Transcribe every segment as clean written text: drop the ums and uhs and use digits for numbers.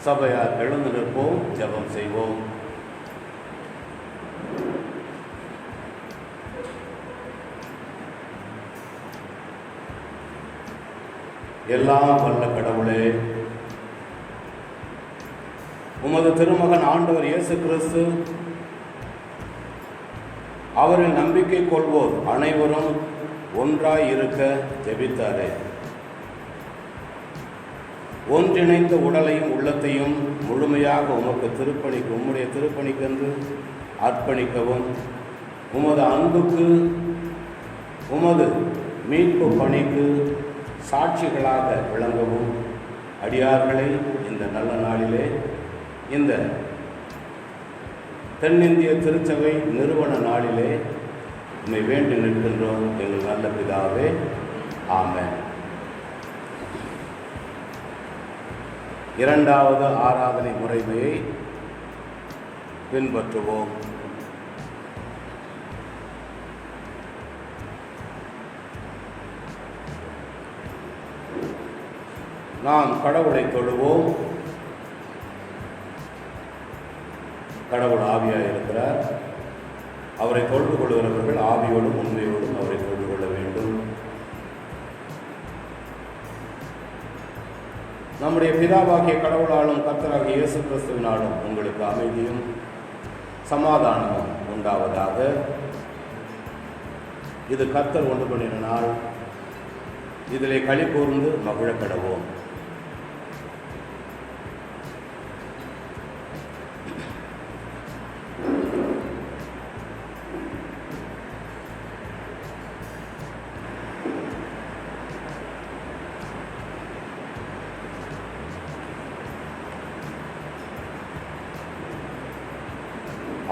சபையார் எழுந்து நிற்போம், ஜெபம் செய்வோம். எல்லாம் வல்ல கடவுளே, உமது திருமகன் ஆண்டவர் இயேசு கிறிஸ்து அவரில் நம்பிக்கை கொள்வோர் அனைவரும் ஒன்றாய் இருக்க ஜெபித்தாரே. ஒன்றிணைந்த உடலையும் உள்ளத்தையும் முழுமையாக உம்முடைய திருப்பணிக்கென்று அர்ப்பணிக்கவும், உமது அன்புக்கு, உமது மீட்பு பணிக்கு சாட்சிகளாக விளங்கவும் அடியார்களை இந்த நல்ல நாளிலே, இந்த தென்னிந்திய திருச்சபை நிறுவன நாளிலே உம்மை வேண்டி நிற்கின்றோம் எங்கள் நல்ல பிதாவே. ஆமென். இரண்டாவது ஆராதனை முறைமையை பின்பற்றுவோம். நாம் கடவுளை தொழுவோம். கடவுள் ஆவியாக இருக்கிறார். அவரை தொழுது கொள்கிறவர்கள் ஆவியோடும் உண்மையோடும் அவரை தொழுது கொள்ள வேண்டும். நம்முடைய பிதாவாகிய கடவுளாலும் கர்த்தராகிய இயேசு கிறிஸ்துவினாலும் உங்களுக்கு அமைதியும் சமாதானமும் உண்டாவதாக. இது கர்த்தர் ஒன்று பண்ணின நாள், இதிலே களி கூர்ந்து மகிழ கடவோம்.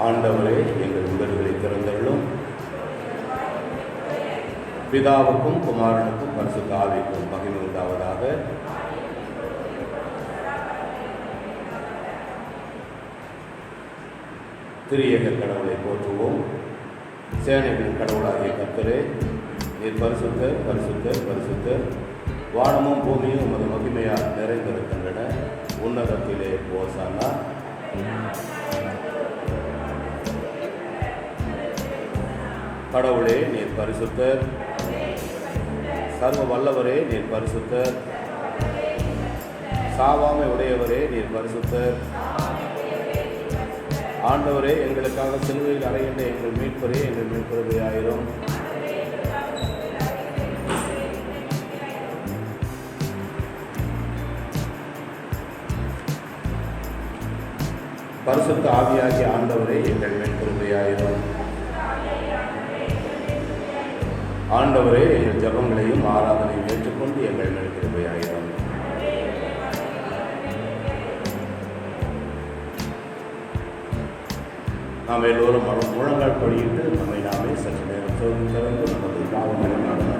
ஆண்டவரே, எங்கள் உதடுகளை திறந்தருளும். பிதாவுக்கும் குமாரனுக்கும் பரிசுத்த ஆவிக்கும் மகிமை உண்டாவதாக. திரியேக கடவுளை போற்றுவோம். சேனைகளின் கடவுளாகிய கர்த்தரே, நீர் பரிசுத்தர், பரிசுத்தர், பரிசுத்தர். வானமும் பூமியும் உமது மகிமையால் நிறைந்திருக்கின்றன. உன்னதத்திலே ஓசானா. கடவுளே, நீர் பரிசுத்தர். சர்வ வல்லவரே, நீர் பரிசுத்தர். சாவாமை உடையவரே, நீர் பரிசுத்தர். ஆண்டவரே, எங்களுக்காக சிலுவையில் அறைகின்ற எங்கள் மீட்பரே, எங்கள் மீட்புறவையாயிரும். பரிசுத்த ஆவியாகிய ஆண்டவரே, எங்கள் மீட்புறவையாயிரும். ஆண்டவரே, எங்கள் ஜபங்களையும் ஆராதனையும் ஏற்றுக்கொண்டு எங்கள் மேல் கிருபையாயிரும். நாம் எல்லோரும் முழங்கால் படியிட்டு நம்மை நாமே சற்று நேரம் திறந்து நமது பாவங்களை நாடலாம்.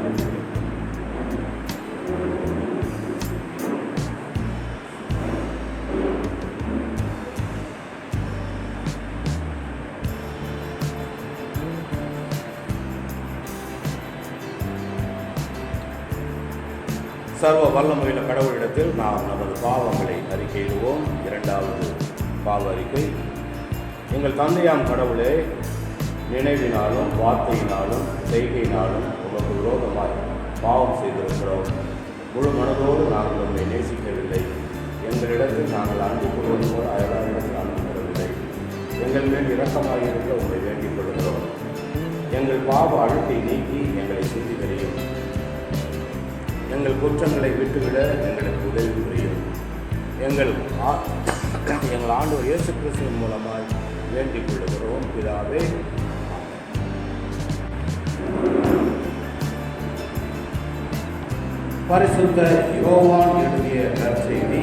சர்வ வல்லமையுள்ள கடவுளிடத்தில் நாம் நமது பாவங்களை அறிக்கையிடுவோம். இரண்டாவது பாவ அறிக்கை. எங்கள் தந்தையாம் கடவுளே, நினைவினாலும் வார்த்தையினாலும் செய்கையினாலும் உமக்கு விரோதமாய் பாவம் செய்திருக்கிறோம். முழு மனதோடு நாங்கள் உண்மை நேசிக்கவில்லை. எங்களிடத்தில் நாங்கள் அன்பு கொள்வது போல் அயலாரிடத்தில் அன்பு கொள்ளவில்லை. எங்கள் மேல் இரக்கமாயிருக்க உண்மை வேண்டிக் கொள்கிறோம். எங்கள் பாவ அழுக்கை நீக்கி எங்களை சுத்திகரியும். எங்கள் குற்றங்களை விட்டுவிட எங்களுக்கு உதவி புரியும். எங்கள் ஆண்டவர் இயேசு கிறிஸ்துவின் மூலமாய் வேண்டிக் கொள்கிறோம் பிதாவே. பரிசுத்த யோவான் எழுதிய நற்செய்தி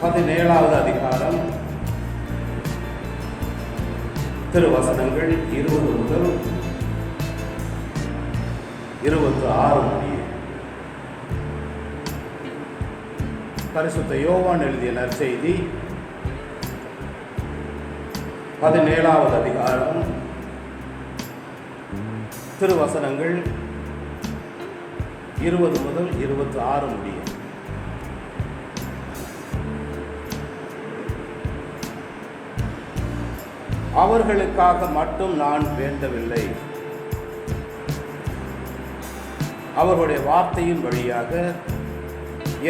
17வது அதிகாரம், திருவசனங்கள் 20 முதல் 26 முடிய. பரிசுத்த யோவான் எழுதிய நற்செய்தி 17வது அதிகாரம், திருவசனங்கள் 20 முதல் 26 முடிய. அவர்களுக்காக மட்டும் நான் வேண்டவில்லை, அவர்களுடைய வார்த்தையின் வழியாக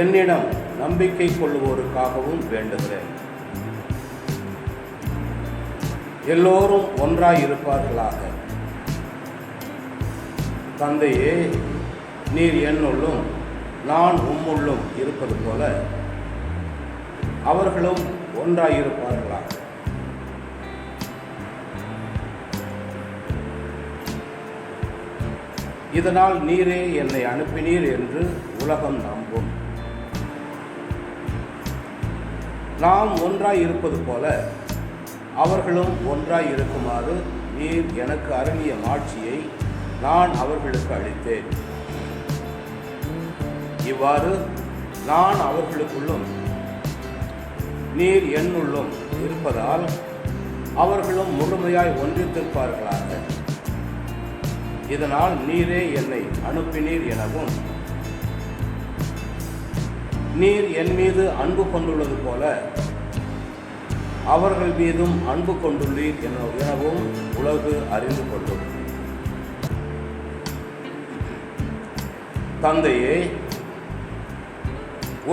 என்னிடம் நம்பிக்கை கொள்ளுவோருக்காகவும் வேண்டுகிறேன். எல்லோரும் ஒன்றாய் இருப்பார்களாக. தந்தையே, நீர் என்னுள்ளும் நான் உம்முள்ளும் இருப்பது போல அவர்களும் ஒன்றாயிருப்பார்களாக. இதனால் நீரே என்னை அனுப்பினீர் என்று உலகம் நம்பும். நாம் ஒன்றாய் இருப்பது போல அவர்களும் ஒன்றாய் இருக்குமாறு நீர் எனக்கு அருளிய மாட்சியை நான் அவர்களுக்கு அளித்தேன். இவ்வாறு நான் அவர்களுக்குள்ளும் நீர் என்னுள்ளும் இருப்பதால் அவர்களும் முழுமையாய் ஒன்றித்திருப்பார்களாக. இதனால் நீரே என்னை அனுப்பினீர் எனவும் நீர் என் மீது அன்பு கொண்டுள்ளது போல அவர்கள் மீதும் அன்பு கொண்டுள்ளீர் எனவும் உலகு அறிந்து கொள்ளும். தந்தையே,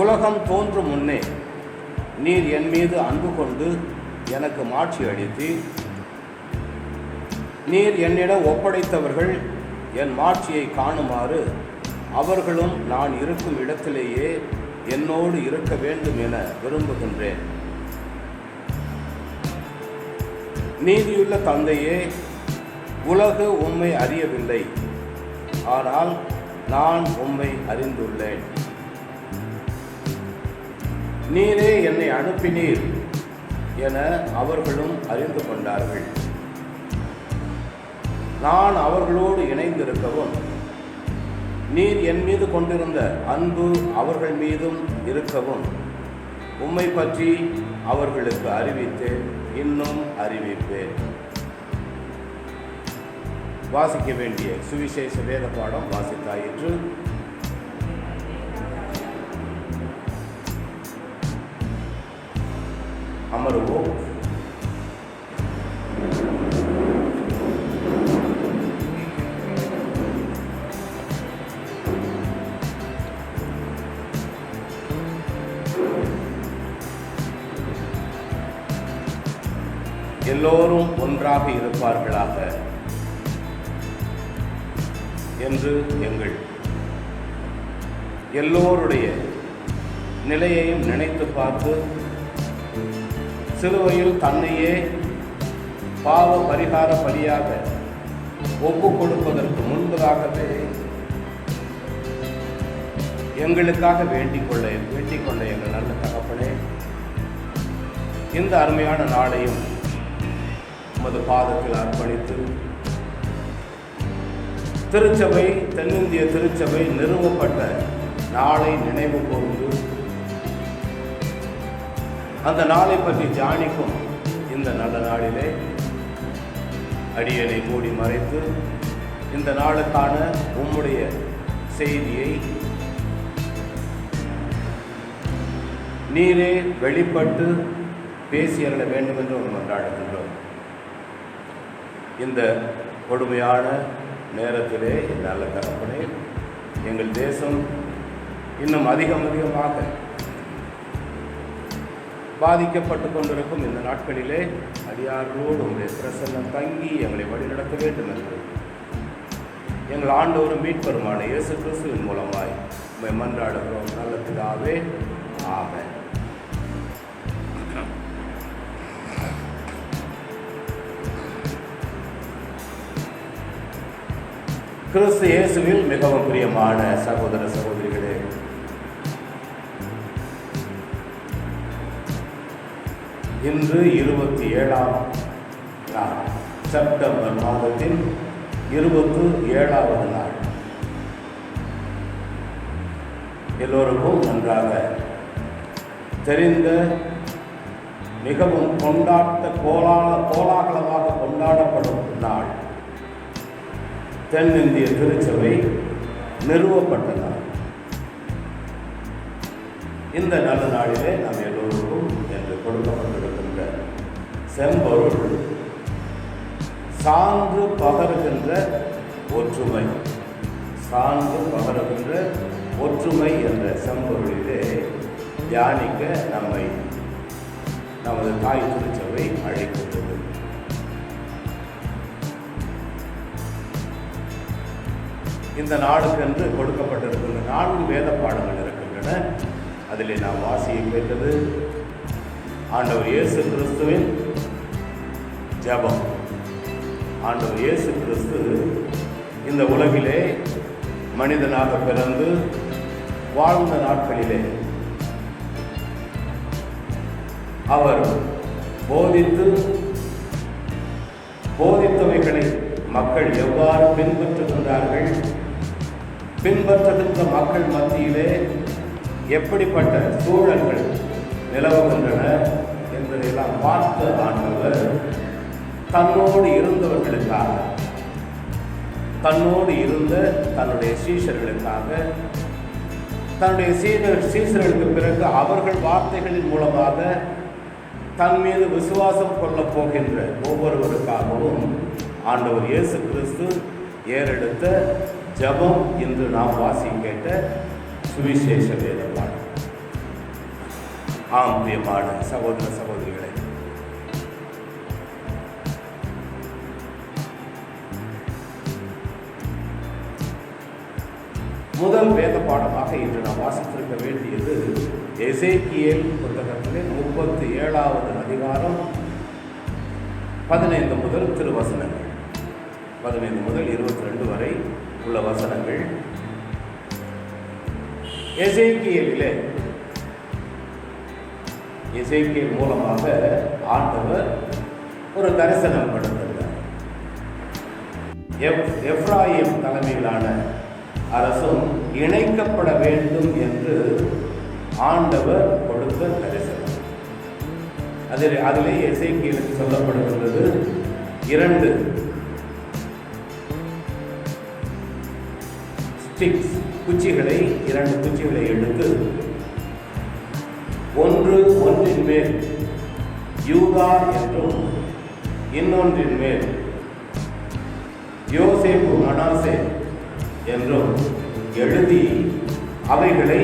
உலகம் தோன்றும் முன்னே நீர் என் மீது அன்பு கொண்டு எனக்கு மாட்சி அளித்தீர். நீர் என்னிடம் ஒப்படைத்தவர்கள் என் மாட்சியை காணுமாறு அவர்களும் நான் இருக்கும் இடத்திலேயே என்னோடு இருக்க வேண்டும் என விரும்புகின்றேன். நீதியுள்ள தந்தையே, உலகு உம்மை அறியவில்லை, ஆனால் நான் உம்மை அறிந்துள்ளேன். நீரே என்னை அனுப்பினீர் என அவர்களும் அறிந்து கொண்டார்கள். நான் அவர்களோடு இணைந்திருக்கவும் நீர் என் மீது கொண்டிருந்த அன்பு அவர்கள் மீதும் இருக்கவும் உம்மை பற்றி அவர்களுக்கு அறிவித்தேன், இன்னும் அறிவிப்பேன். வாசிக்க வேண்டிய சுவிசேஷ வேத பாடம் வாசித்தாயிற்று. அமருவோம். எல்லோரும் ஒன்றாக இருப்பார்களாக என்று எங்கள் எல்லோருடைய நிலையையும் நினைத்து பார்த்து சிலுவையில் தன்னையே பாவ பரிகார பலியாக ஒப்பு கொடுப்பதற்கு முன்பதாகவே எங்களுக்காக வேண்டிக் கொள்ள எங்கள் நல்ல தகப்பனே, இந்த அருமையான நாளையும் உமது பாதத்தில் அர்ப்பணித்து திருச்சபை, தென்னிந்திய திருச்சபை நிறுவப்பட்ட நாளை நினைவு கூர்ந்து அந்த நாளை பற்றி தியானிக்கும் இந்த நல்ல நாளிலே அடியனை மூடி மறைத்து இந்த நாளுக்கான உம்முடைய செய்தியை நீரே வெளிப்பட்டு பேசியறள வேண்டும் என்று மன்றாடுகின்றோம். இந்த கொடுமையான நேரத்திலே நல்ல தகப்பனே, எங்கள் தேசம் இன்னும் அதிகமாக பாதிக்கப்பட்டு கொண்டிருக்கும் இந்த நாட்களிலே அடியார்களோடு உங்களுடைய பிரசன்னம் தங்கி எங்களை வழிநடத்த வேண்டும் என்று எங்கள் ஆண்டவரும் மீட்பெருமான இயேசு கிறிஸ்துவின் மூலமாய் உம்மை மன்றாடுகிறோம் நல்ல பிதாவே, ஆமென். கிறிஸ்து இயேசுவில் மிகவும் பிரியமான சகோதர சகோதரிகளே, இன்று 27ஆம் நாள், செப்டம்பர் மாதத்தின் 27வது நாள். எல்லோருக்கும் நன்றாக தெரிந்த மிகவும் கோலாகலமாக கொண்டாடப்படும் நாள். தென்னிந்திய திருச்சபை நிறுவப்பட்ட நாள். இந்த நல்ல நாளிலே நாம் எல்லோருக்கும் என்று கொடுக்கப்பட்டிருக்கின்ற செம்பொருள் சான்று பகருகின்ற ஒற்றுமை. சான்று பகருகின்ற ஒற்றுமை என்ற செம்பொருளிலே தியானிக்க நம்மை நமது தாய் திருச்சபை அழைக்கின்றது. இந்த நாளுக்கென்று கொடுக்கப்பட்டிருக்கின்ற 4 வேத பாடங்கள் இருக்கின்றன. அதிலே நாம் வாசிக்க கேட்டது ஆண்டவர் இயேசு கிறிஸ்துவின் ஜெபம். ஆண்டவர் இயேசு கிறிஸ்து இந்த உலகிலே மனிதனாக பிறந்து வாழ்ந்த நாட்களிலே அவர் போதித்தவைகளை மக்கள் எவ்வாறு பின்பற்றுகின்றார்கள், பின்பற்றுகின்ற மக்கள் மத்தியிலே எப்படிப்பட்ட சூழல்கள் நிலவுகின்றன என்பதையெல்லாம் பார்த்த ஆண்டவர் தன்னோடு இருந்தவர்களுக்காக, தன்னோடு இருந்த தன்னுடைய சீஷர்களுக்காக, தன்னுடைய சீஷர்களுக்கு பிறகு அவர்கள் வார்த்தைகளின் மூலமாக தன் மீது விசுவாசம் கொள்ளப் போகின்ற ஒவ்வொருவருக்காகவும் ஆண்டவர் இயேசு கிறிஸ்து ஏறெடுத்த ஜெபம் இன்று நாம் வாசிக்க கேட்ட சுவிசேஷ வேத பாடம். ஆம் பிரியமான சகோதர சகோதரிகளே, முதல் வேத பாடமாக இன்று நாம் வாசித்திருக்க வேண்டியது எசேக்கியேல் புத்தகத்திலே 37வது அதிகாரம் 15 முதல் திருவசனங்கள், 15 முதல் 22 வரை உள்ள வசனங்கள். எசேக்கியேல் மூலமாக ஆண்டவர் ஒரு தரிசனம் கொடுத்திருந்தார். எப்ராயிம் தலைமையிலான அரசும் இணைக்கப்பட வேண்டும் என்று ஆண்டவர் கொடுத்த தரிசனம். அதிலே எசேக்கியேலுக்கு சொல்லப்படுகின்றது 2 ஸ்டிக்ஸ், குச்சிகளை, 2 குச்சிகளை எடுத்து ஒன்றின் மேல் யூதா என்றும் இன்னொன்றின் மேல் யோசேப்பு மனாசே என்றும் எழுதி அவைகளை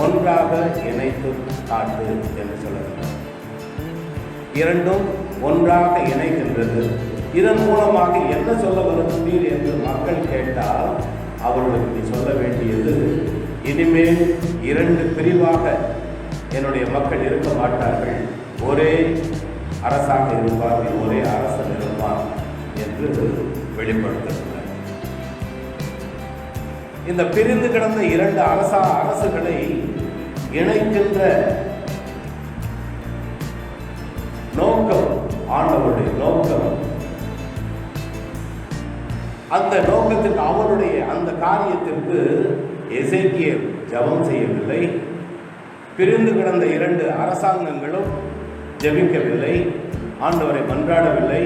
ஒன்றாக இணைத்து காட்டு என்று சொல்லுகிறார். 2ம் ஒன்றாக இணைகின்றது. இதன் மூலமாக என்ன சொல்ல வருகிறீர் என்று மக்கள் கேட்டால் அவர்களுக்கு சொல்ல வேண்டியது, இனிமேல் 2 பிரிவாக என்னுடைய மக்கள் இருக்க மாட்டார்கள், ஒரே அரசாக இருப்பார்கள், ஒரே அரசன் இருப்பார் என்று வெளிப்படுத்துகிறார். இந்த பிரிந்து கிடந்த 2 அரசுகளை இணைக்கின்ற நோக்கம், ஆண்டவருடைய நோக்கம். அந்த நோக்கத்திற்கு, அவருடைய அந்த காரியத்திற்கு எசேக்கியேல் ஜெபம் செய்யவில்லை. பிரிந்து கிடந்த 2 அரசாங்கங்களும் ஜெபிக்கவில்லை, ஆண்டவரை மன்றாடவில்லை.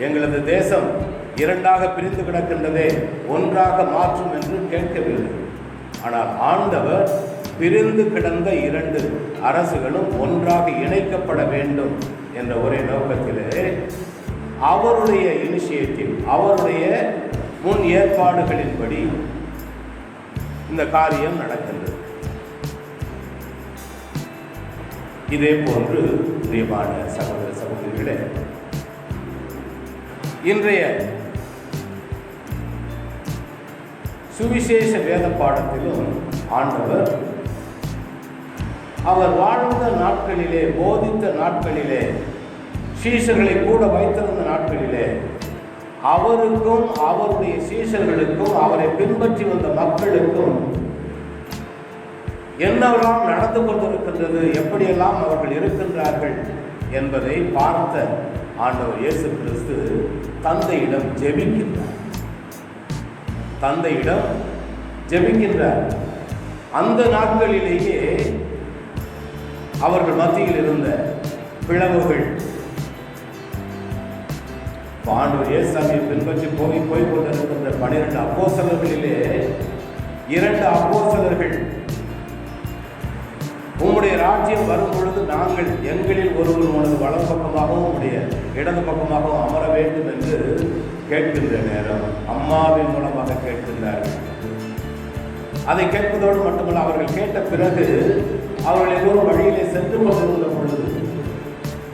எங்களது தேசம் 2ஆக பிரிந்து கிடக்கின்றதே, ஒன்றாக மாற்றும் என்று கேட்கவில்லை. ஆனால் ஆண்டவர் பிரிந்து கிடந்த 2 அரசுகளும் ஒன்றாக இணைக்கப்பட வேண்டும் என்ற ஒரே நோக்கத்திலே அவருடைய இனிஷியேட்டிவ், அவருடைய முன் ஏற்பாடுகளின்படி இந்த காரியம் நடக்கின்றது. இதே போன்று பிரியமான சகோதர சகோதரிகளே, இன்றைய சுவிசேஷ வேத பாடத்திலும் ஆண்டவர் அவர் வாழ்ந்த நாட்களிலே, போதித்த நாட்களிலே, சீஷர்களை கூட வைத்திருந்த நாட்களிலே அவருக்கும் அவருடைய சீஷர்களுக்கும் அவரை பின்பற்றி வந்த மக்களுக்கும் என்னவெல்லாம் நடந்து கொண்டிருக்கின்றது, எப்படியெல்லாம் அவர்கள் இருக்கின்றார்கள் என்பதை பார்த்த ஆண்டவர் இயேசு கிறிஸ்து தந்தையிடம் ஜெபிக்கின்றார். அந்த நாட்களிலேயே அவர்கள் மத்தியில் இருந்த பிளவுகள், ஆண்டவர் இயேசுவை பின்பற்றி போய் கொண்டிருக்கின்ற 12 அப்போஸ்தலர்களிலே 2 அப்போஸ்தலர்கள், உம்முடைய ராஜ்யம் வரும் பொழுது நாங்கள் எங்களில் ஒருவர் உனது வலது பக்கமாகவும் உம்முடைய இடது பக்கமாகவும் அமர வேண்டும் என்று கேட்கின்ற நேரம் அம்மாவின் மூலமாக கேட்கின்றார்கள். அதை கேட்பதோடு மட்டுமல்ல, அவர்கள் கேட்ட பிறகு அவர்கள் எல்லோரும் வழியிலே சென்று கொண்டிருந்த பொழுது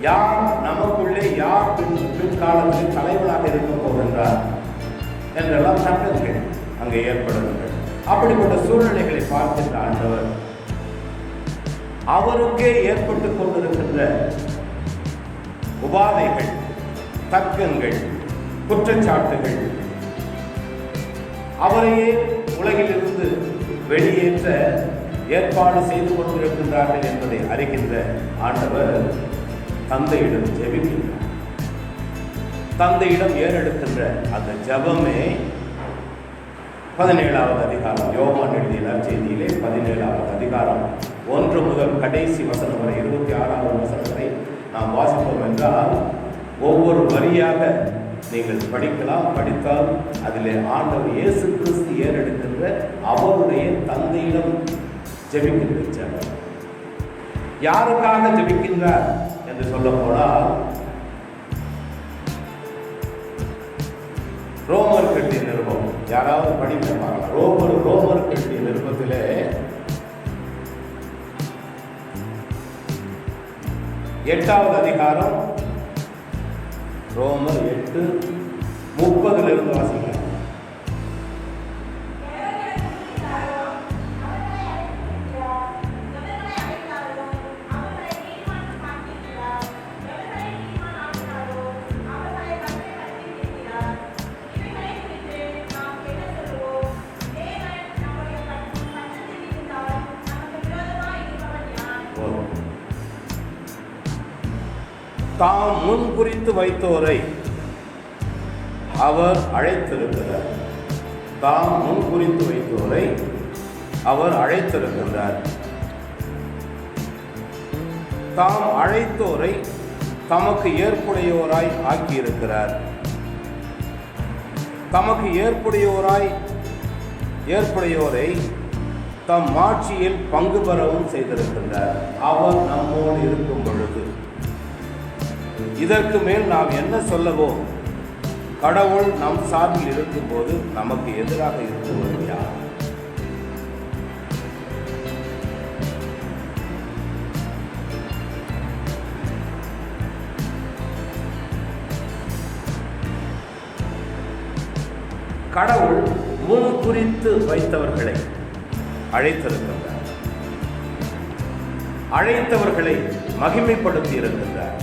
யார் நமக்குள்ளே யார் பின்காலத்தில் தலைவனாக இருக்க போகின்றார் என்றெல்லாம் சட்டங்கள் அங்கே ஏற்படுங்கள். அப்படிப்பட்ட சூழ்நிலைகளை பார்க்கின்ற ஆண்டவர் அவருக்கே ஏற்பட்டு கொண்டிருக்கின்ற உபாதைகள், தர்க்கங்கள், குற்றச்சாட்டுகள், அவரையே உலகிலிருந்து வெளியேற்ற ஏற்பாடு செய்து கொண்டிருக்கின்றார்கள் என்பதை அறிகின்ற ஆண்டவர் தந்தையிடம் ஜெபிக்கின்றார். தந்தையிடம் ஏறெடுக்கின்ற அந்த ஜெபமே 17வது அதிகாரம், யோவான் எழுதிய நற்செய்தியிலே 17வது அதிகாரம் 1 முதல் கடைசி வசனம் வரை 26வது வசனத்தை நாம் வாசிப்போம் என்றால் ஒவ்வொரு வரியாக நீங்கள் படிக்கலாம். படித்தால் அதிலே ஆண்டவர் இயேசு கிறிஸ்து ஏறெடுக்கின்ற அவருடைய தந்தையிடம் ஜெபிக்கின்ற ஜெபம். யாருக்காக ஜெபிக்கின்றார் என்று சொல்ல போனால், ரோமர் கட்டிய நிருபம், யாராவது படிக்க பார்க்கலாம். ரோமர் கட்டிய நிருபத்திலே 8வது அதிகாரம், ரோமர் 8:30 வாசிக்கலாம். தாம் முன் குறித்து வைத்தோரை அவர் அழைத்திருக்கிறார். தாம் முன் குறித்து வைத்தோரை அவர் அழைத்திருக்கிறார். தாம் அழைத்தோரை தமக்கு ஏற்புடையோராய் ஆக்கியிருக்கிறார். தமக்கு ஏற்புடையோரை தம் மாட்சியில் பங்கு பெறவும் செய்திருக்கின்றார். அவர் நம்மோடு இருக்கும் பொழுது இதற்கு மேல் நாம் என்ன சொல்லவோம்? கடவுள் நம் சார்பில் இருக்கும்போது நமக்கு எதிராக இருக்குவது யார்? கடவுள் முன் குறித்து வைத்தவர்களை அழைத்திருக்கின்றார். அழைத்தவர்களை மகிமைப்படுத்தி இருக்கின்றார்.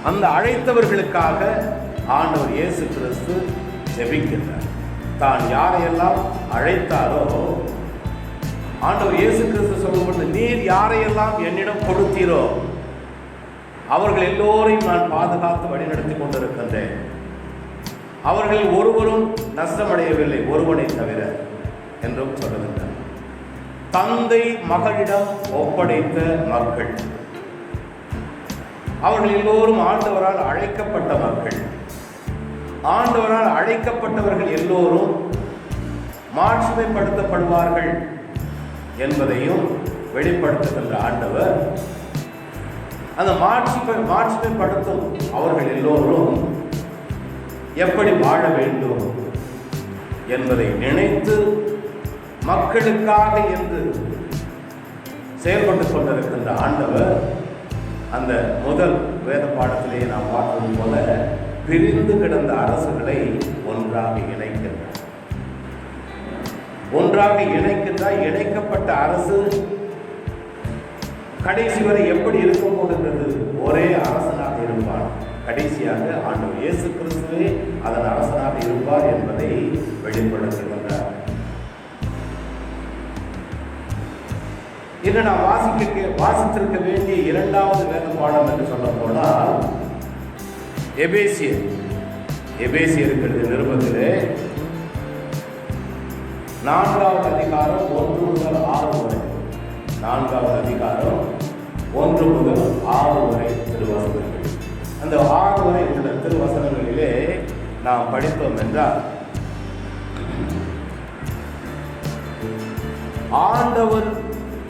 அந்த அழைத்தவர்களுக்காக ஆண்டவர் இயேசு கிறிஸ்து ஜெபிக்கின்றார். தான் யாரையெல்லாம் அழைத்தாரோ, ஆண்டவர் இயேசு கிறிஸ்து சொல்லும்போது, நீர் யாரையெல்லாம் என்னிடம் கொடுத்தீரோ அவர்கள் எல்லோரையும் நான் பாதுகாத்து வழிநடத்தி கொண்டிருக்கின்றேன். அவர்களில் ஒருவரும் நஷ்டமடையவில்லை, ஒருவனை தவிர என்றும் சொல்லுகின்றார். தந்தை மகளிடம் ஒப்படைத்த மக்கள், அவர்கள் எல்லோரும் ஆண்டவரால் அழைக்கப்பட்ட மக்கள். ஆண்டவரால் அழைக்கப்பட்டவர்கள் எல்லோரும் மாட்சிமைப்படுத்தப்படுவார்கள் என்பதையும் வெளிப்படுத்துகின்ற ஆண்டவர், அந்த மாட்சிமைப்படுத்தும் அவர்கள் எல்லோரும் எப்படி வாழ வேண்டும் என்பதை நினைத்து மக்களுக்காக என்று செயல்பட்டு கொண்டிருக்கின்ற ஆண்டவர் அந்த முதல் வேத பாடத்திலேயே நாம் பார்ப்பது போல பிரிந்து கிடந்த அரசுகளை ஒன்றாக இணைக்கின்றார். இணைக்கப்பட்ட அரசு கடைசி வரை எப்படி இருக்க போகின்றது? ஒரே அரசனாக இருப்பார். கடைசியாக ஆண்டவர் இயேசு கிறிஸ்துவே அதன் அரசனாக இருப்பார் என்பதை வெளிப்படுத்துகின்றார். இன்று நாம் வாசித்திருக்க வேண்டிய 2வது வேத பாடம் என்று சொல்ல போனால் எபேசியருக்கு நிருபத்திலே 4வது அதிகாரம் 1 முதல் 6 வரை, 4வது அதிகாரம் 1 முதல் 6 வரை திருவசனங்கள். அந்த 6 வரை உள்ள திருவசனங்களிலே நாம் படித்தோம் என்றால், ஆண்டவர்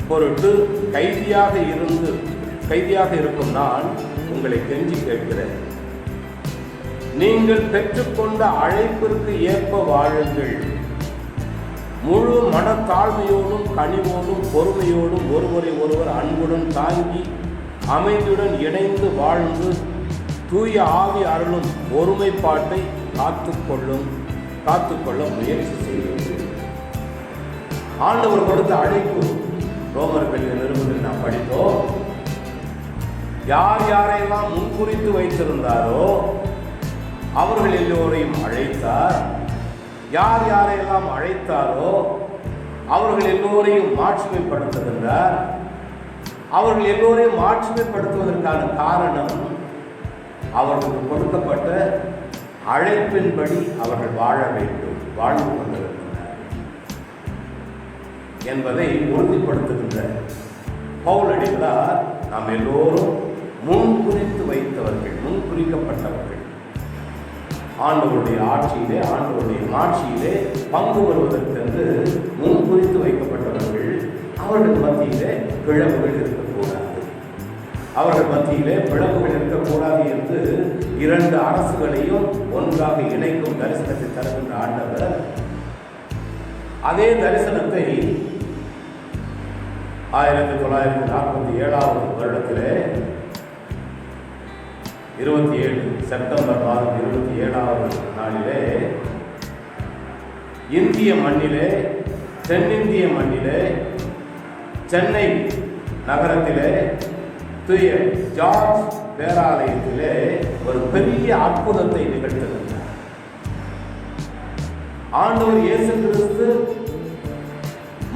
பொருட்டு கைதியாக இருக்கும் நான் உங்களை கெஞ்சி கேட்கிறேன். நீங்கள் பெற்றுக்கொண்ட அழைப்பிற்கு ஏற்ப வாழுங்கள். முழு மனத்தாழ்மையோடும் கனிவோடும் பொறுமையோடும் ஒருவரை ஒருவர் அன்புடன் தாங்கி அமைதியுடன் இணைந்து வாழ்ந்து தூய ஆவி அருளும் ஒருமைப்பாட்டை காத்துக்கொள்ள முயற்சி செய்யுங்கள். ஆண்டவர் கொடுத்த அழைப்பு ரோமர்கள் நிறுவனத்தில் நாம் படித்தோம். யார் யாரையெல்லாம் முன்குறித்து வைத்திருந்தாரோ அவர்கள் எல்லோரையும் அழைத்தார். யார் யாரையெல்லாம் அழைத்தாரோ அவர்கள் எல்லோரையும் மாட்சிமைப்படுத்துகின்றார். அவர்கள் எல்லோரையும் மாட்சிமைப்படுத்துவதற்கான காரணம் அவர்களுக்கு கொடுக்கப்பட்ட அழைப்பின்படி அவர்கள் வாழ வேண்டும், வாழ்ந்து கொண்டிருக்கின்றனர் என்பதை உறுதிப்படுத்துகின்ற பவுலடிகளார் நாம் எல்லோரும் முன்குறித்து வைத்தவர்கள், முன்குறிக்கப்பட்டவர்கள், ஆண்டவருடைய ஆட்சியிலே ஆண்டவருடைய மாட்சியிலே பங்கு வருவதற்கென்று முன்குறித்து வைக்கப்பட்டவர்கள். அவர்கள் மத்தியிலே பிளவுகள் இருக்கக்கூடாது, அவர்கள் மத்தியிலே பிளவுகள் இருக்கக்கூடாது என்று 2 அரசுகளையும் ஒன்றாக இணைக்கும் தரிசனத்தை தருகின்ற ஆண்டவர் அதே தரிசனத்தை 1947 வருடத்திலே 27 செப்டம்பர் மாதம் 27வது நாளிலே இந்திய மண்ணிலே, தென்னிந்திய மண்ணிலே, சென்னை நகரத்திலே தூய ஜார்ஜ் பேராலயத்திலே ஒரு பெரிய அற்புதத்தை நிகழ்த்தினார். ஆண்டவர் இயேசு கிறிஸ்து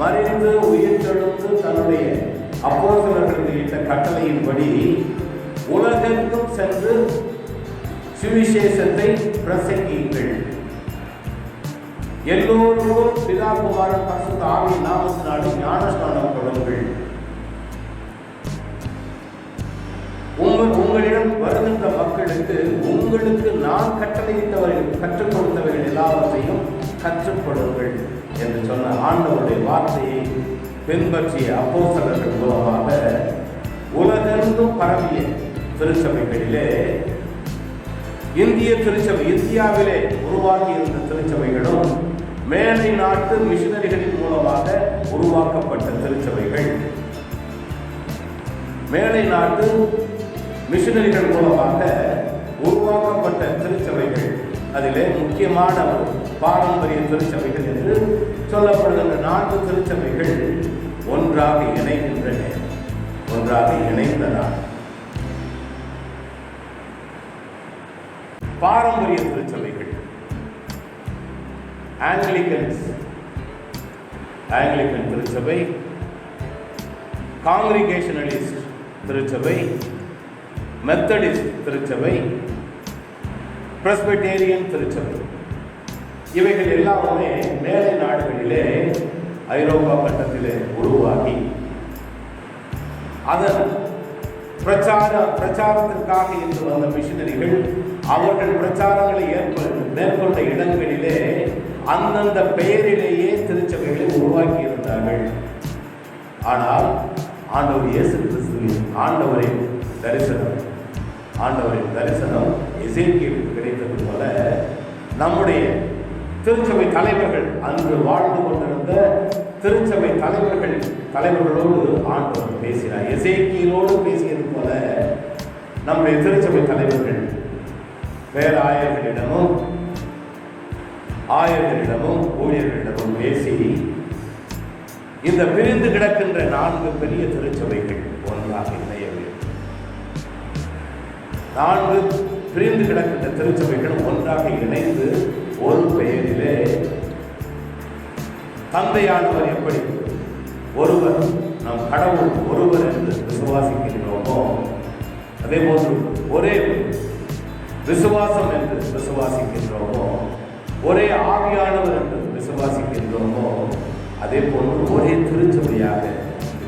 மறித்து உயிர்த்தெழுந்து தன்னுடைய அப்போஸ்தலர்களுக்கு இட்ட கட்டளையின்படி உலகெங்கும் சென்று சுவிசேஷத்தை பிரசங்கியுங்கள், எல்லோருக்கும் பிதா குமாரன் பரிசுத்த ஆவியின் நாமத்தினாலே ஞானஸ்நானம் கொடுங்கள், உங்களிடம் வருகின்ற மக்களுக்கு உங்களுக்கு நான் கட்டளையிட்டவர்கள் கற்றுக் கொடுத்தவர்கள் எல்லாவற்றையும் கற்றுக் கொடுங்கள் என்று சொன்ன ஆண்டவருடைய வார்த்தையை பின்பற்றிய அப்போஸ்தலர்கள் மூலமாக உலகெங்கும் பரவிய திருச்சபைகளிலே இந்திய திருச்சபை, இந்தியாவிலே உருவாக்கி இருந்த திருச்சபைகளும் மேலை நாட்டு மிஷனரிகளின் மூலமாக உருவாக்கப்பட்ட திருச்சபைகள், மேலை நாட்டு மிஷனரிகள் மூலமாக உருவாக்கப்பட்ட திருச்சபைகள், அதிலே முக்கியமான பாரம்பரிய திருச்சபைகள் என்று சொல்லப்படுகின்ற 4 திருச்சபைகள் ஒன்றாக இணைகின்றன. ஒன்றாக இணைந்தனர். பாரம்பரிய திருச்சபைகள் ஆங்கிலிக்கன் திருச்சபை, காங்கிரிகேஷனலிஸ்ட் திருச்சபை, மெத்தடிஸ்ட் திருச்சபை, பிரஸ்பிட்டேரியன் திருச்சபை, இவைகள் எல்லாமே மேலை நாடுகளிலே ஐரோப்பா கட்டத்திலே உருவாகி அதன் பிரச்சாரத்திற்காக இன்று வந்த மிஷனரிகள் அவர்கள் பிரச்சாரங்களை மேற்கொண்ட இடங்களிலே அந்தந்த பெயரிலேயே திருச்சபைகளை உருவாக்கி இருந்தார்கள். ஆனால் ஆண்டவர் இயேசு கிறிஸ்துவின் ஆண்டவரின் தரிசனம் எசேக்கியேலுக்கு கிடைத்தது போல நம்முடைய திருச்சபை தலைவர்கள், அன்று வாழ்ந்து கொண்டிருந்த திருச்சபை தலைவர்களோடு ஆண்டவர் பேசினார். எசேக்கியேலோடு பேசியது போல நம்முடைய திருச்சபை தலைவர்கள் பேராயர்களிடமும் ஆயர்களிடமும் ஊழியர்களிடமும் பேசி இந்த பிரிந்து கிடக்கின்ற 4 பெரிய திருச்சபைகள் ஒன்றாக இணைய வேண்டும். 4 பிரிந்து கிடக்கின்ற திருச்சபைகள் ஒன்றாக இணைந்து ஒரு பெயரிலே தந்தையானவர் எப்படி ஒருவர், நம் கடவுள் ஒருவர் என்று விசுவாசிக்கின்றோமோ அதே போன்று ஒரே விசுவாசம் என்று விசுவாசிக்கின்றோமோ, ஒரே ஆவியானவர் என்று விசுவாசிக்கின்றோமோ, அதே போன்று ஒரே திருச்சபையாக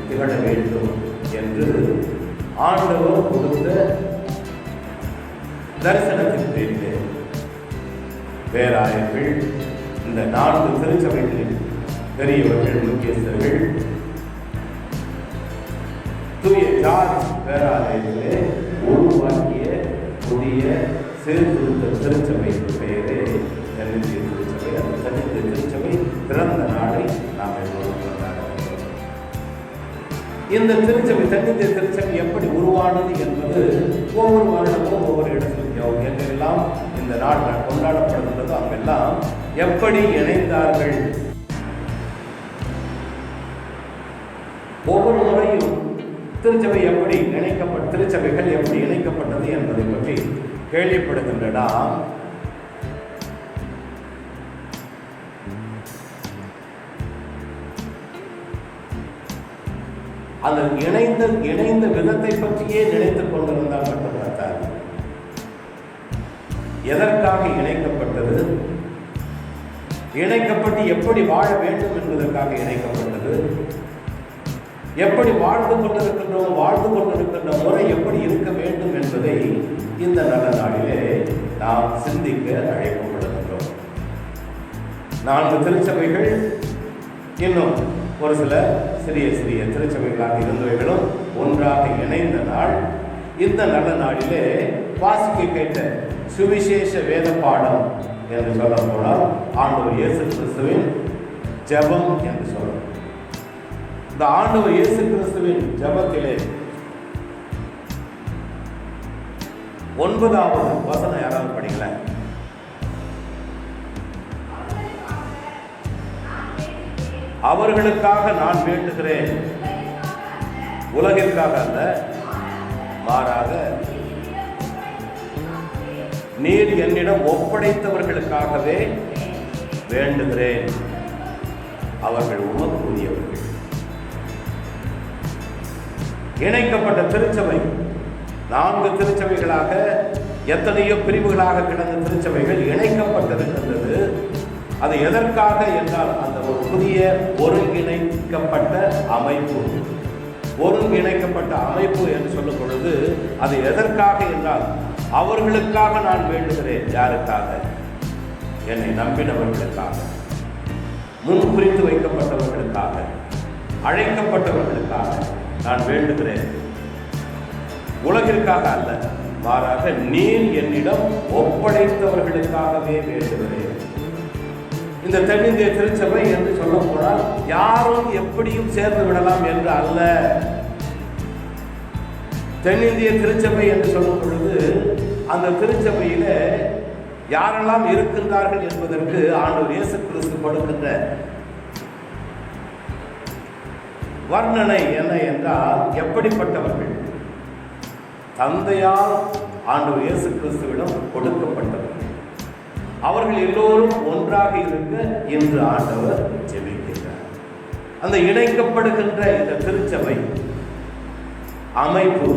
திகழ வேண்டும் என்று ஆண்டவர் கொடுத்த தரிசனத்தின் பேரிலே பேராயர்கள் இந்த 4 திருச்சபைகளில் பெரியவர்கள், முக்கியஸ்தர்கள், தூய ஜார்ஜ் பேராலயத்திலே உருவாக்கிய புதிய சீர்திருத்த திருச்சபை பெயரே தென்னிந்திய திருச்சபை. அந்த தென்னிந்திய திருச்சபை பிறந்த நாளை நாம் கொண்டாடுகிறோம். இந்த திருச்சபை, தென்னிந்திய திருச்சபை எப்படி உருவானது என்பது ஒவ்வொரு வருடமும் ஒவ்வொரு இடத்திலும் எங்கெல்லாம் இந்த நாள் கொண்டாடப்படுகின்றதோ அங்கெல்லாம் எப்படி இணைந்தார்கள், ஒவ்வொரு முறையும் திருச்சபை எப்படி திருச்சபைகள் எப்படி இணைக்கப்பட்டது என்பதை பற்றி கேள்விப்படுகின்றன. அந்த இணைந்த விதத்தை பற்றியே நினைத்துக் கொண்டிருந்தால் மட்டும் பார்த்தார். எதற்காக இணைக்கப்பட்டது, இணைக்கப்பட்டு எப்படி வாழ வேண்டும் என்பதற்காக இணைக்கப்பட்டது, எப்படி வாழ்ந்து கொண்டிருக்கின்ற முறை எப்படி இருக்க வேண்டும் என்பதை இந்த நல்ல நாளிலே நாம் சிந்திக்க அழைக்கப்படுகின்றோம். 4 திருச்சபைகள், இன்னும் ஒரு சில சிறிய சிறிய திருச்சபைகளாக இருந்தவைகளும் ஒன்றாக இணைந்த நாள். இந்த நல்ல நாளிலே வாசிக்க கேட்ட சுவிசேஷ வேத பாடம் என்று சொல்ல போனால் ஆண்டவர் இயேசு கிறிஸ்துவின் ஜெபம் என்று சொல்லலாம். இந்த ஆண்டவர் இயேசு கிறிஸ்துவின் ஜெபத்திலே 9வது வசனம் யாராவது படிக்கல? அவர்களுக்காக நான் வேண்டுகிறேன், உலகிற்காக அல்ல, மாறாக நீர் என்னிடம் ஒப்படைத்தவர்களுக்காகவே வேண்டுகிறேன், அவர்கள் உமக்குரியவர்கள். இணைக்கப்பட்ட திருச்சபை 4 திருச்சபைகளாக, எத்தனையோ பிரிவுகளாக கிடந்த திருச்சபைகள் இணைக்கப்பட்டிருக்கின்றது. அது எதற்காக என்றால் அந்த ஒரு புதிய ஒருங்கிணைக்கப்பட்ட அமைப்பு என்று சொல்லும் பொழுது அது எதற்காக என்றால் அவர்களுக்காக நான் வேண்டுகிறேன். யாருக்காக? என்னை நம்பினவர்களுக்காக, முன் குறித்து வைக்கப்பட்டவர்களுக்காக, அழைக்கப்பட்டவர்களுக்காக நான் வேண்டுகிறேன். உலகிற்காக அல்ல, மாறாக நீர் என்னிடம் ஒப்படைத்தவர்களுக்காகவே வேண்டுகிறேன். இந்த தென்னிந்திய திருச்சபை என்று சொல்ல போனால் யாரும் எப்படியும் சேர்ந்து விடலாம் என்று அல்ல. தென்னிந்திய திருச்சபை என்று சொல்லும் பொழுது அந்த திருச்சபையில யாரெல்லாம் இருக்கின்றார்கள் என்பதற்கு ஆண்டவர் இயேசு கிறிஸ்து கொடுக்கின்ற வர்ணனை என்ன என்றால், எப்படிப்பட்டவர்கள்? தந்தையால் ஆண்டவர் இயேசு கிறிஸ்துவிடம் கொடுக்கப்பட்டவர்கள். அவர்கள் எல்லோரும் ஒன்றாக இருக்க இன்று ஆண்டவர் ஜெபிக்கின்றார். அந்த இணைக்கப்படுகின்ற இந்த திருச்சபை அமைப்பு,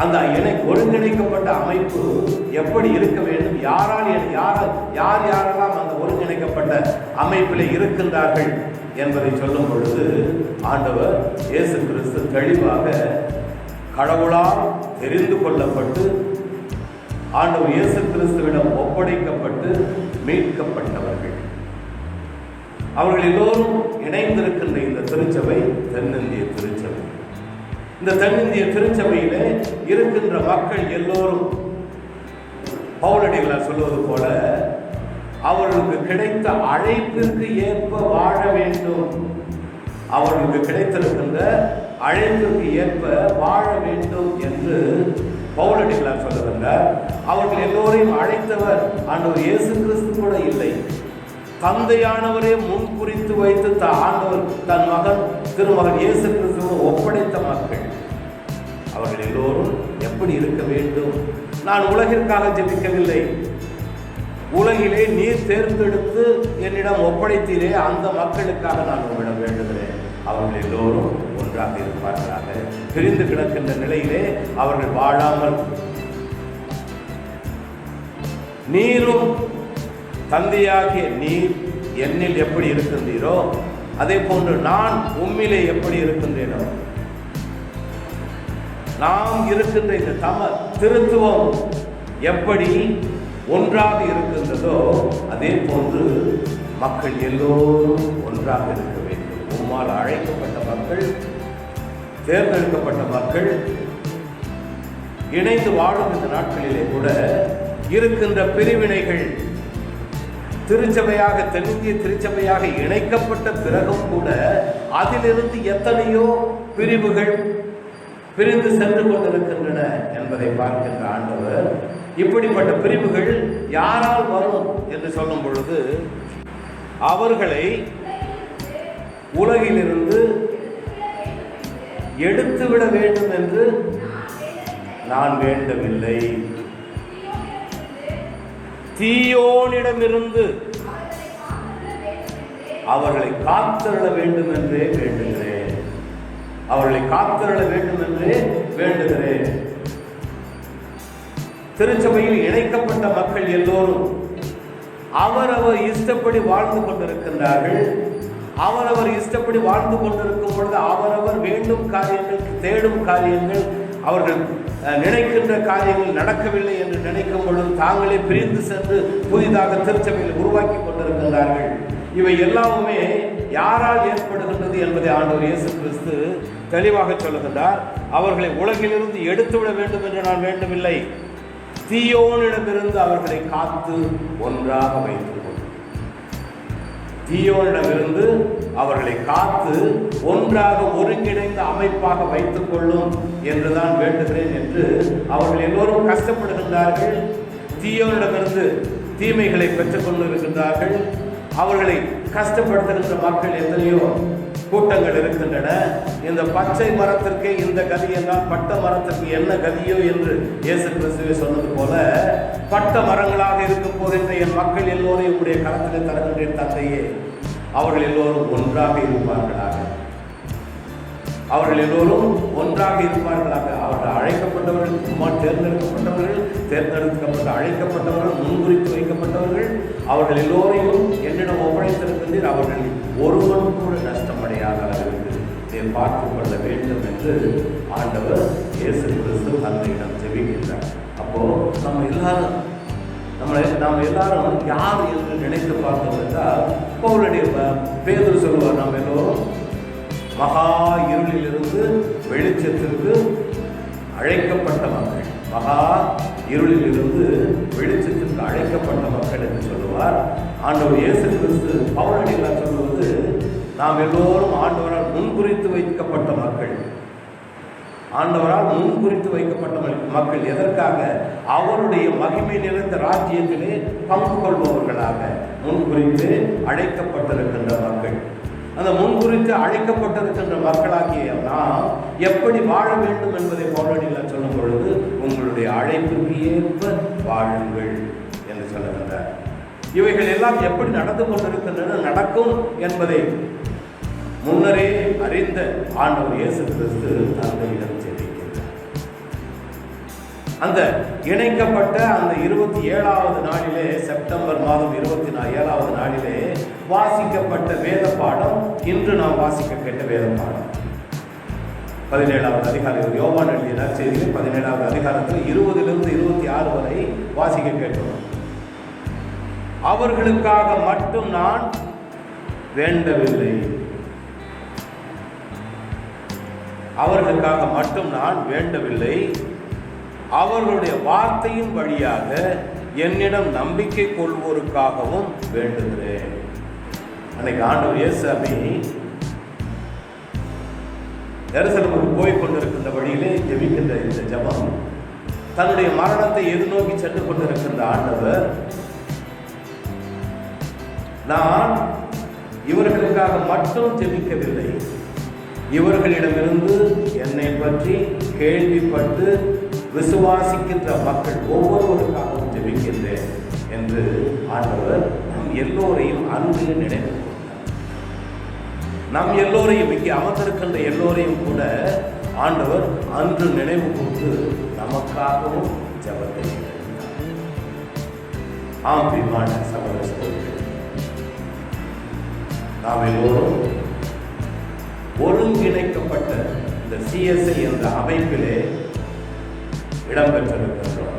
அந்த ஒருங்கிணைக்கப்பட்ட அமைப்பு எப்படி இருக்க வேண்டும், யாரெல்லாம் அந்த ஒருங்கிணைக்கப்பட்ட அமைப்பில் இருக்கின்றார்கள் என்பதை சொல்லும் பொழுது ஆண்டவர் இயேசு கிறிஸ்து தெளிவாக கடவுளால் தெரிந்து கொள்ளப்பட்டு ஆண்டவர் இயேசு கிறிஸ்துவிடம் ஒப்படைக்கப்பட்டு மீட்கப்பட்டவர்கள், அவர்கள் எல்லோரும் இணைந்திருக்கின்ற இந்த திருச்சபை தென்னிந்திய திருச்சபை. இந்த தென்னிந்திய திருச்சபையிலே இருக்கின்ற மக்கள் எல்லோரும் பவுலடிகளார் சொல்வது போல அவர்களுக்கு கிடைத்த அழைப்பிற்கு ஏற்ப வாழ வேண்டும். அவர்களுக்கு கிடைத்திருக்கின்ற அழைப்பிற்கு ஏற்ப வாழ வேண்டும் என்று பவுலடிகளார் சொல்லுகின்றார். அவர்கள் எல்லோரையும் அழைத்தவர் ஆண்டவர் இயேசு கிறிஸ்து கூட இல்லை, தந்தையானவரே முன்குறித்து வைத்து ஆண்டவர் தன் மகன் திருமகன் இயேசு கிறிஸ்துவோடு ஒப்படைத்த மக்கள். அவர்கள் எல்லோரும் எப்படி இருக்க வேண்டும்? நான் உலகிற்காக ஜெபிக்கவில்லை, உலகிலே நீர் தேர்ந்தெடுத்து என்னிடம் ஒப்படைத்தீரே அந்த மக்களுக்காக நான் உங்களிடம் வேண்டுகிறேன். அவர்கள் எல்லோரும் ஒன்றாக இருப்பார்களாக. பிரிந்து கிடக்கின்ற நிலையிலே அவர்கள் வாழாமல், நீரும் தந்தையாகிய நீர் என்னில் எப்படி இருக்கின்றீரோ அதே போன்று நான் உம்மிலே எப்படி இருக்கின்றேனோ, நாம் இருக்கின்ற இந்த திருத்துவம் எப்படி ஒன்றாக இருக்கின்றதோ அதே போன்று மக்கள் எல்லோரும் ஒன்றாக இருக்க வேண்டும். உம்மால் அழைக்கப்பட்ட மக்கள், தேர்ந்தெடுக்கப்பட்ட மக்கள் இணைந்து வாழும் இந்த நாட்களிலே கூட இருக்கின்ற பிரிவினைகள் திருச்சபையாக, தென்னிந்திய திருச்சபையாக இணைக்கப்பட்ட பிறகும் கூட அதிலிருந்து எத்தனையோ பிரிவுகள் பிரிந்து சென்று கொண்டிருக்கின்றன என்பதை பார்க்கின்ற ஆண்டவர், இப்படிப்பட்ட பிரிவுகள் யாரால் வரும் என்று சொல்லும் பொழுது, அவர்களை உலகிலிருந்து எடுத்துவிட வேண்டும் என்று நான் வேண்டவில்லை, தீயோனிடமிருந்து அவர்களை காத்தருள வேண்டும் என்றே வேண்டுகிறேன். அவர்களை காத்தருள வேண்டும் என்றே வேண்டுகிறேன். திருச்சபையில் இணைக்கப்பட்ட மக்கள் எல்லோரும் அவரவர் இஷ்டப்படி வாழ்ந்து கொண்டிருக்கின்றார்கள். அவரவர் இஷ்டப்படி வாழ்ந்து கொண்டிருக்கும் பொழுது அவரவர் வேண்டும் காரியங்கள், தேடும் காரியங்கள், அவர்கள் நினைக்கின்ற காரியங்கள் நடக்கவில்லை என்று நினைக்கும் பொழுது தாங்களே பிரிந்து சென்று புதிதாக திருச்சபையில் உருவாக்கி கொண்டிருக்கிறார்கள். இவை எல்லாமே யாரால் ஏற்படுகின்றது என்பதை ஆண்டவர் இயேசு கிறிஸ்து தெளிவாக சொல்லுகின்றார். அவர்களை உலகிலிருந்து எடுத்துவிட வேண்டும் என்று நான் வேண்டவில்லை, தீயோனிடமிருந்து அவர்களை காத்து ஒன்றாக வைத்துக் கொள்ளும். தீயோனிடமிருந்து அவர்களை காத்து ஒன்றாக ஒருங்கிணைந்த அமைப்பாக வைத்துக் கொள்ளும் என்றுதான் வேண்டுகிறேன் என்று அவர்கள் எல்லோரும் கஷ்டப்படுகின்றார்கள். தீயோனிடமிருந்து தீமைகளை பெற்றுக் கொண்டிருக்கின்றார்கள். அவர்களை கஷ்டப்படுத்துகின்ற மக்கள் எத்தனையோ கூட்டங்கள் இருக்கின்றன. இந்த பச்சை மரத்திற்கு இந்த கதி என்றால் பட்ட மரத்திற்கு என்ன கதியோ என்று இயேசு கிறிஸ்துவே சொன்னது போல, பட்ட மரங்களாக இருக்க போகின்ற என் மக்கள் எல்லோரையும் உடைய கரத்திலே தருகின்ற தந்தையே, அவர்கள் எல்லோரும் ஒன்றாக இருப்பார்களாக. அவர்கள் எல்லோரும் ஒன்றாக இருப்பார்களாக. அவர்கள் அழைக்கப்பட்டவர்கள், சும்மா தேர்ந்தெடுக்கப்பட்டவர்கள், தேர்ந்தெடுக்கப்பட்ட அழைக்கப்பட்டவர்கள், முன்குறித்து வைக்கப்பட்டவர்கள், அவர்கள் எல்லோரையும் என்னிடம் ஒப்படைத்திருக்கின்றீர். அவர்கள் ஒருவன் கூட நஷ்டமடையாத அளவிற்கு இதை பார்த்துக் கொள்ள வேண்டும் என்று ஆண்டவர் இயேசு கிறிஸ்து தந்தையிடம் ஜெபிக்கின்றார். அப்போ நாம் எல்லாரும் யார் என்று நினைத்து பார்த்தோம் என்றால், பவுலுடைய பேதுரு சொல்லுவார், நாம் எல்லோரும் மகா இருளிலிருந்து வெளிச்சத்திற்கு அழைக்கப்பட்ட மக்கள், மகா இருளிலிருந்து வெளிச்சத்திற்கு அழைக்கப்பட்ட மக்கள் என்று சொல்லுவார் ஆண்டவர் இயேசு கிறிஸ்து. பவுலடிகளார் சொல்லுவது, நாம் எல்லோரும் ஆண்டவரால் முன்குறித்து வைக்கப்பட்ட மக்கள். ஆண்டவரால் முன்குறித்து வைக்கப்பட்ட மக்கள் எதற்காக? அவருடைய மகிமை நிறைந்த ராஜ்யத்திலே பங்கு கொள்பவர்களாக முன்குறித்து அழைக்கப்பட்டிருக்கின்ற மக்கள். அந்த முன்குறித்து அழைக்கப்பட்டிருக்கின்ற மக்களாகிய நாம் எப்படி வாழ வேண்டும் என்பதை பவுலடிகளார் சொல்லும் பொழுது, உங்களுடைய அழைப்புக்கு ஏற்ப வாழுங்கள் என்று சொல்லுகின்றார். இவைகள் எல்லாம் எப்படி நடந்து கொண்டிருக்கின்றன, நடக்கும் என்பதை முன்னரே அறிந்த ஆண்டவர் இயேசு கிறிஸ்து தந்தையிடம் ஜெபிக்கின்றார். அந்த இணைக்கப்பட்ட அந்த 27வது நாளிலே, செப்டம்பர் மாதம் 27வது நாளிலே வாசிக்கப்பட்ட வேத பாடம் இன்று நாம் வாசிக்க கேட்ட வேத பாடம் 17வது அதிகாரம். யோவான் எழுதிய நற்செய்தியில் 17வது அதிகாரத்தில் 20லிருந்து 26 வரை வாசிக்க கேட்டோம். அவர்களுக்காக மட்டும் நான் வேண்டவில்லை, அவர்களுக்காக மட்டும் நான் வேண்டவில்லை, அவர்களுடைய வார்த்தையின் வழியாக என்னிடம் நம்பிக்கை கொள்வோருக்காகவும் வேண்டுகிறேன். அன்னைக்கு ஆண்டவர் இயேசுவை எருசலேமுக்கு போய் கொண்டிருக்கின்ற வழியிலே ஜெபிக்கின்ற இந்த ஜெபம், தன்னுடைய மரணத்தை எதிர்நோக்கி சென்று கொண்டிருக்கின்ற ஆண்டவர், நான் இவர்களுக்காக மட்டும் ஜெபிக்கவில்லை, இவர்களிடமிருந்து என்னை பற்றி கேள்விப்பட்டு விசுவாசிக்கின்ற மக்கள் ஒவ்வொருவருக்காகவும் ஜெபிக்கின்றேன் என்று ஆண்டவர் நம் எல்லோரையும் அன்பில் நினைவு கொண்டார். நம் எல்லோரையும், இங்கே அமர்ந்திருக்கின்ற எல்லோரையும் கூட ஆண்டவர் அன்று நினைவு கூர்ந்து நமக்காகவும் ஜெபத்தை கேட்டார். ஆம் பிரிமான சகோதர சகோதரிகளே, நாம் எல்லோரும் ஒருங்கிணைக்கப்பட்ட இந்த சிஎஸ்ஐ என்ற அமைப்பிலே இடம்பெற்றிருக்கின்றோம்.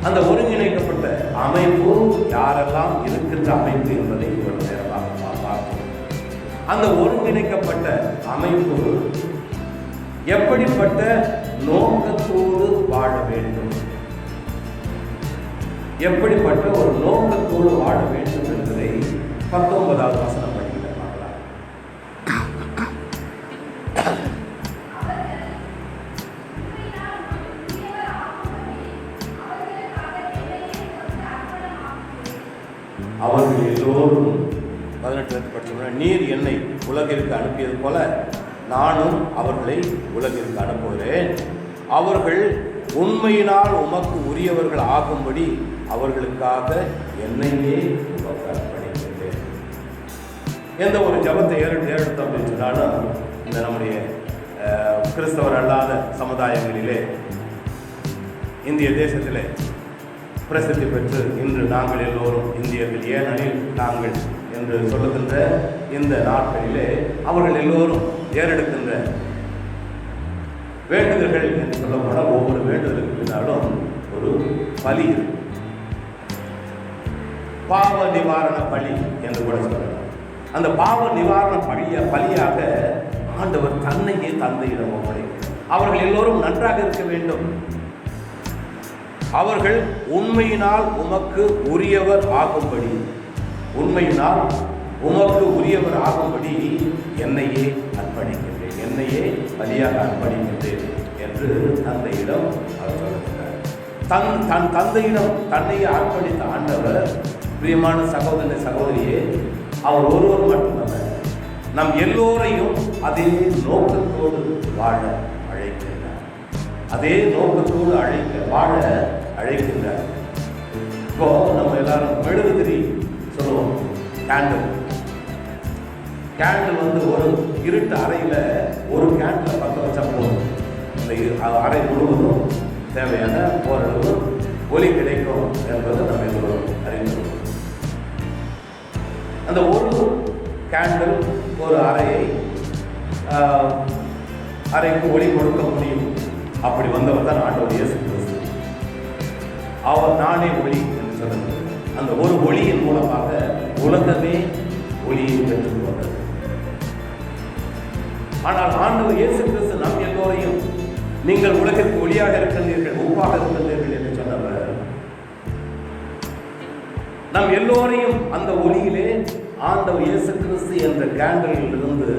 அந்த ஒருங்கிணைக்கப்பட்ட அமைப்பு யாரெல்லாம் இருக்கின்ற அமைப்பு என்பதை ஒரு நேரமாக பார்ப்போம். அந்த ஒருங்கிணைக்கப்பட்ட அமைப்பு எப்படிப்பட்ட நோக்கத்தோடு வாழ வேண்டும், எப்படிப்பட்ட ஒரு நோக்கத்தோடு வாழ வேண்டும் என்பதை 19வது வசனம் படிக்கிற பார்க்கலாம். அவர்கள் எல்லோரும் 18 படிச்சோம்னா, நீர் என்னை உலகிற்கு அனுப்பியது போல நானும் அவர்களை உலகிற்கு அனுப்புகிறேன். அவர்கள் உண்மையினால் உமக்கு உரியவர்கள் ஆகும்படி அவர்களுக்காக என்னையே உமக்கு அர்ப்பணிக்கின்றேன். எந்த ஒரு ஜபத்தை ஏறெடுத்தோம் அப்படின்னு சொன்னாலும், இந்த நம்முடைய கிறிஸ்தவர் அல்லாத சமுதாயங்களிலே இந்திய தேசத்திலே பிரசித்தி பெற்று இன்று நாங்கள் எல்லோரும் இந்தியர்கள், ஏனெனில் நாங்கள் என்று சொல்லுகின்ற இந்த நாட்களிலே அவர்கள் எல்லோரும் ஏறெடுக்கின்ற வேண்டுதல்கள் என்று சொல்லப்பட ஒவ்வொரு வேண்டுதலுக்கு பின்னாலும் ஒரு பலி, பாவ நிவாரண பலி என்று கூட சொல்லலாம். அந்த பாவ நிவாரண பலியாக ஆண்டவர் தன்னையே தந்தையிடம் ஒப்படைக்கிறார். அவர்கள் எல்லோரும் நன்றாக இருக்க வேண்டும். அவர்கள் உண்மையினால் உமக்கு உரியவர் ஆகும்படி, உண்மையினால் உமக்கு உரியவர் ஆகும்படி என்னையே அர்ப்பணிக்கின்றேன், என்னையே பலியாக அர்ப்பணிக்கின்றேன் என்று தந்தையிடம் அவர் சொல்லுகிறார். தன் தந்தையிடம் தன்னையே அர்ப்பணித்த ஆண்டவர், பிரியமான சகோதர சகோதரியே, அவர் ஒருவர் மட்டுமல்ல, நம் எல்லோரையும் அதே நோக்கத்தோடு வாழ அழைக்கின்றார். அதே நோக்கத்தோடு வாழ அழைக்கின்றார். இப்போ நம்ம எல்லாரும் மெழுகுதிரி சொல்லுவோம், கேண்டில் வந்து ஒரு இருட்டு அறையில் ஒரு கேண்டில் பற்ற வச்சா போதும், இந்த அறை முழுவதும் தேவையான ஓரளவு ஒலி கிடைக்கும் என்பதை நம்ம எல்லோரும் அறிந்துள்ளோம். அந்த ஒரு கேண்டில் ஒரு அறைக்கு ஒளி கொடுக்க முடியும். அப்படி வந்தவர் தான் ஆண்டவர் இயேசு கிறிஸ்து. அவர் நானே ஒளி என்று சொன்னது. அந்த ஒரு ஒளியின் மூலமாக உலகமே ஒளியை பெற்றுக் கொண்டது. ஆனால் ஆண்டவர் இயேசு கிறிஸ்து நம் எல்லோரையும், நீங்கள் உலகிற்கு ஒளியாக இருக்கின்றீர்கள், உப்பாக இருக்கின்றீர்கள் என்று சொன்னவர், நம் எல்லோரையும் அந்த ஒளியிலே ஆண்டவர் இயேசு கிறிஸ்து என்ற கேண்டலில் இருந்து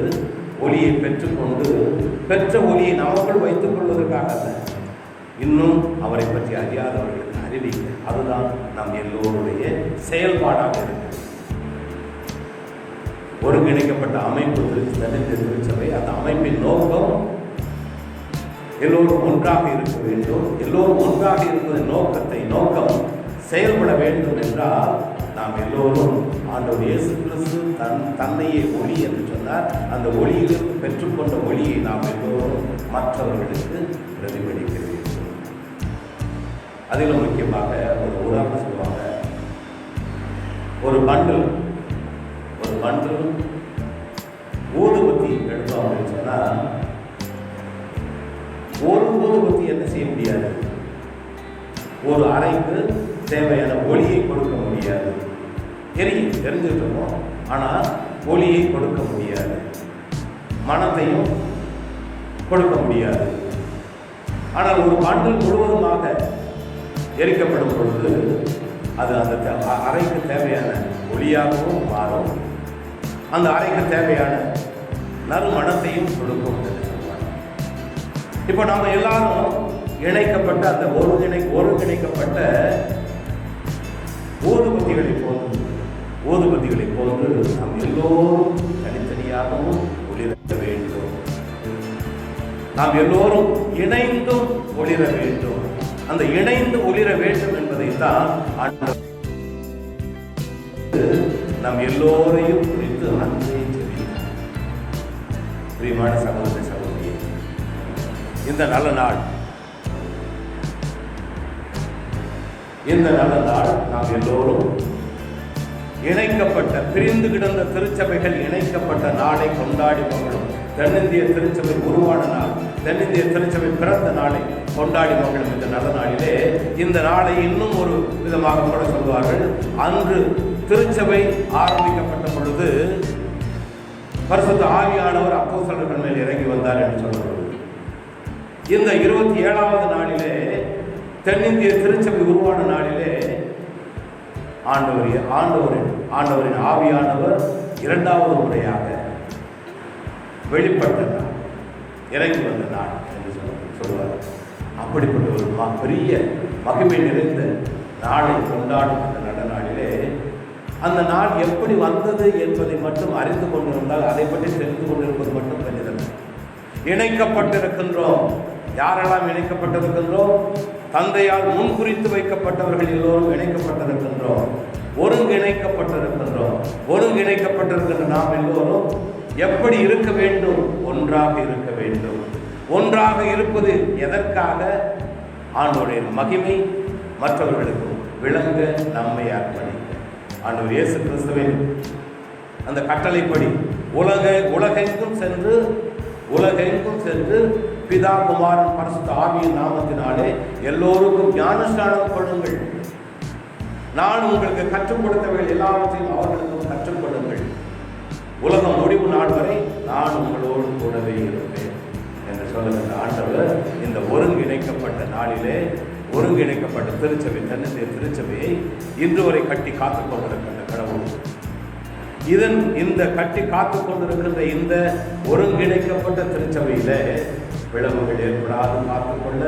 ஒளியை பெற்றுக்கொண்டு, பெற்ற ஒளியை நமக்குள் வைத்துக் கொள்வதற்காக இன்னும் அவரை பற்றி அறியாதவர்களுக்கு அறிவிக்க, அதுதான் நம் எல்லோருடைய செயல்பாடாக இருக்கிறது. ஒருங்கிணைக்கப்பட்ட அமைப்பு திருச்சபை. அந்த அமைப்பின் நோக்கம் எல்லோரும் ஒன்றாக இருக்க வேண்டும். எல்லோரும் ஒன்றாக இருப்பதன் நோக்கம் செயல்பட வேண்டும் என்றால், நாம் எல்லோரும் ஆண்டவர் இயேசு கிறிஸ்து தன்னையே ஒளி என்று சொன்னார். அந்த ஒளியிலிருந்து பெற்றுக்கொண்ட ஒளியை நாம் எல்லோரும் மற்றவர்களுக்கு பிரதிபலிக்க வேண்டும். அதிலும் முக்கியமாக ஒரு உதாரணம் சொல்லுவாங்க, ஒரு பண்டில் ஊதுபத்தி எடுத்தோம் அப்படின்னு சொன்னால், ஒரு ஊதுபத்தி என்ன செய்ய முடியாது, ஒரு அறைக்கு தேவையான ஒளியை கொடுக்க முடியாது. தெரிஞ்சுக்கிட்டோம், ஆனால் ஒளியை கொடுக்க முடியாது, மனத்தையும் கொடுக்க முடியாது. ஆனால் ஒரு பண்டில் முழுவதுமாக எரிக்கப்படும் பொழுது அது அந்த அறைக்கு தேவையான ஒளியாகவும் மாறும், அந்த அறைக்கு தேவையான நறுமணத்தையும் கொடுக்கும் என்று சொல்வாங்க. இப்போ நம்ம எல்லாரும் இணைக்கப்பட்ட அந்த ஒருங்கிணைக்கப்பட்ட ஊதுபத்திகளை போன்று நாம் எல்லோரும் தனித்தனியாகவும் ஒளிர வேண்டும். நாம் எல்லோரும் இணைந்தும் ஒளிர வேண்டும். அந்த இணைந்து ஒளிர வேண்டும் என்பதை தான் நம் எல்லோரையும் குறித்து அன்பை தெரிவித்தார். பிரியமான சகோதர சகோதரி, இந்த நல்ல நாள் நாம் எல்லோரும் இணைக்கப்பட்ட, பிரிந்து கிடந்த திருச்சபைகள் இணைக்கப்பட்ட நாளை கொண்டாடி மகிழும். தென்னிந்திய திருச்சபை உருவான நாள், தென்னிந்திய திருச்சபை பிறந்த நாளை கொண்டாடி மகிழும் இந்த நல்ல நாளிலே இந்த நாளை இன்னும் ஒரு விதமாக கூட சொல்வார்கள். அன்று திருச்சபை ஆரம்பிக்கப்பட்ட பொழுது பரிசுத்த ஆவியானவர் அப்போஸ்தலர்கள் மேல் இறங்கி வந்தார் என்று சொல்லப்படுகிறது. இந்த 27வது நாளிலே தென்னிந்திய திருச்சபை உருவான நாளிலே ஆண்டவரின் ஆவியானவர் இரண்டாவது முறையாக வெளிப்பட்ட நாள், இறங்கி வந்த நாள் என்று சொல்வார். அப்படிப்பட்ட ஒரு பெரிய மகிமை நிறைந்த நாளை கொண்டாடும் அந்த நல்ல நாளிலே அந்த நாள் எப்படி வந்தது என்பதை மட்டும் அறிந்து கொண்டிருந்தால் அதை பற்றி தெரிந்து கொண்டிருப்பது மட்டும் கணிதம். இணைக்கப்பட்டிருக்கின்றோம். யாரெல்லாம் இணைக்கப்பட்டிருக்கின்றோம்? தந்தையால் முன்குறித்து வைக்கப்பட்டவர்கள் எல்லோரும் இணைக்கப்பட்டிருக்கின்றோம், ஒருங்கிணைக்கப்பட்டிருக்கின்றோம். ஒருங்கிணைக்கப்பட்டிருக்கின்ற நாம் எல்லோரும் எப்படி இருக்க வேண்டும்? ஒன்றாக இருக்க வேண்டும். ஒன்றாக இருப்பது எதற்காக? ஆண்டவருடைய மகிமை மற்றவர்களுக்கு விளங்க நம்மை அர்ப்பணிக்க. ஆண்டவர் இயேசு கிறிஸ்துவின் அந்த கட்டளைப்படி உலகெங்கும் சென்று பிதா குமாரன் பரிசுத்த ஆவியின் நாமத்தினாலே எல்லோருக்கும் ஞானஸ்நானம் கொள்ளுங்கள். நான் உங்களுக்கு கற்றுக் கொடுத்தவர்கள் எல்லாவற்றையும் அவர்களுக்கும் கற்றுக் கொடுங்கள். உலகம் முடிவு நாள் வரை நான் உங்களோடு கூடவே இருப்பேன் என்று சொல்லுகின்ற ஆண்டவர் இந்த ஒருங்கிணைக்கப்பட்ட நாளிலே ஒருங்கிணைக்கப்பட்ட திருச்சபை, தென்னிந்திய திருச்சபையை இன்று வரை கட்டி காத்துக் கொண்டிருக்கின்ற கடவுள். இந்த கட்டி காத்து கொண்டிருக்கின்ற இந்த ஒருங்கிணைக்கப்பட்ட திருச்சபையில பிளவுகள் ஏற்படாது காத்துக்கொள்ள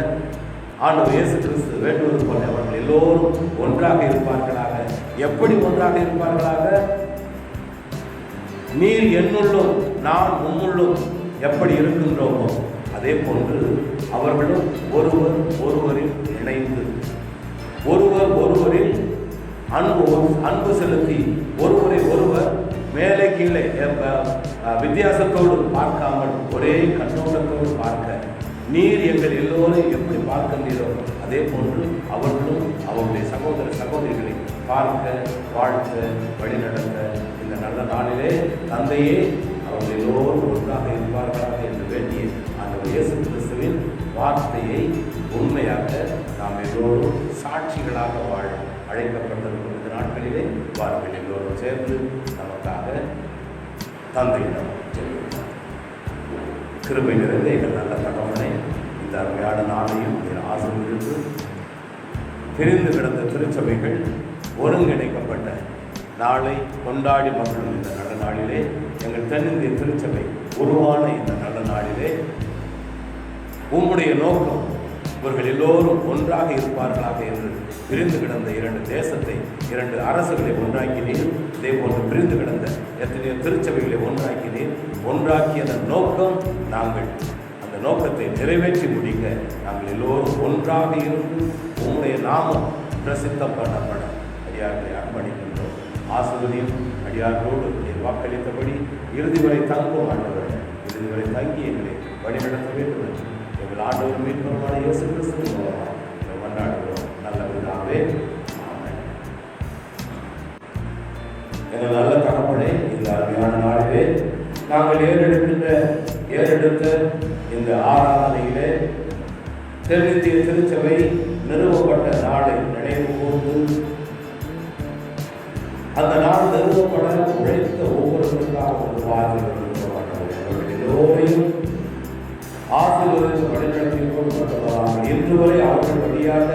ஆண்டவர் இயேசு கிறிஸ்து வேண்டுவது போல அவர்கள் எல்லோரும் ஒன்றாக இருப்பார்களாக. எப்படி ஒன்றாக இருப்பார்களாக? நீர் என்னுள்ளும் நான் உன்னுள்ளும் எப்படி இருக்கின்றோமோ அதே போன்று அவர்களும் ஒருவரில் இணைந்து ஒருவரில் அன்பு செலுத்தி ஒருவர் மேலே கீழே வித்தியாசத்தோடு பார்க்காமல் ஒரே கண்ணோட்டத்தோடு பார்க்க, நீர் எங்கள் எல்லோரும் எப்படி பார்க்கின்றீரோ அதே போன்று அவர்களும் அவருடைய சகோதரிகளை பார்க்க, வாழ்த்த, வழிநடத்த இந்த நல்ல நாளிலே தந்தையே அவர்கள் எல்லோரும் ஒன்றாக இருப்பார்களாக என்று வேண்டிய அந்த இயேசு கிறிஸ்துவின் வார்த்தையை உண்மையாக நாம் எல்லோரும் சாட்சிகளாக வாழ அழைக்கப்பட்டிருக்கும் இந்த நாட்களிலே வாருங்கள் எல்லோரும் சேர்ந்து நமக்காக தந்தையிடம் ஜெபிப்போம். கிருபை நிறைந்த எங்கள் நல்ல தகவலை இந்த அருமையான நாளையும் ஆசீர்வதித்து பிரிந்து கிடந்த திருச்சபைகள் ஒருங்கிணைக்கப்பட்ட நாளை கொண்டாடி மகிழும் இந்த நல்ல நாளிலே எங்கள் தென்னிந்திய திருச்சபை உருவான இந்த நல்ல நாளிலே உம்முடைய நோக்கம் இவர்கள் எல்லோரும் ஒன்றாக இருப்பார்களாக என்று பிரிந்து கிடந்த 2 தேசத்தை 2 அரசுகளை ஒன்றாக்கினீர். இதே போன்று பிரிந்து கிடந்த எத்தனையோ திருச்சபைகளை ஒன்றாக்கினீர். ஒன்றாக்கியதன் நோக்கம் நாங்கள் அந்த நோக்கத்தை நிறைவேற்றி முடிக்க நாங்கள் எல்லோரும் ஒன்றாக இருந்து உம்முடைய நாமம் பிரசித்தம் பண்ணப்பட அடியார்களை அர்ப்பணிக்கின்றோம். ஆசிரியரையும் அடியார்களோடு வாக்களித்தபடி இறுதி வரை தங்கும் ஆண்டவர், இறுதி வரை தங்கி எங்களை வழிநடத்த வேண்டும். எங்கள் ஆண்டவர் மீட்பருமான இயேசு கிறிஸ்துவின் மூலமாக கொண்டாடுகிறோம் நல்ல பிதாவே, ஆமென். எங்கள் நல்ல தகப்பனே, இந்த அருமையான நாளிலே நாங்கள் ஏறெடுத்த இந்த ஆராதனையிலே தென்னிந்திய திருச்சபை நிறுவப்பட்ட நாளை நினைவு கூர்ந்து அந்த நாள் நிறுவப்பட உழைத்த ஒவ்வொருவருக்காக ஒரு வார்த்தை எல்லோரையும் ஆசிரியர்களுக்கு வழிநடத்தி கொண்டிருக்கிறார்கள். இன்று வரை அவர்கள் வழியாக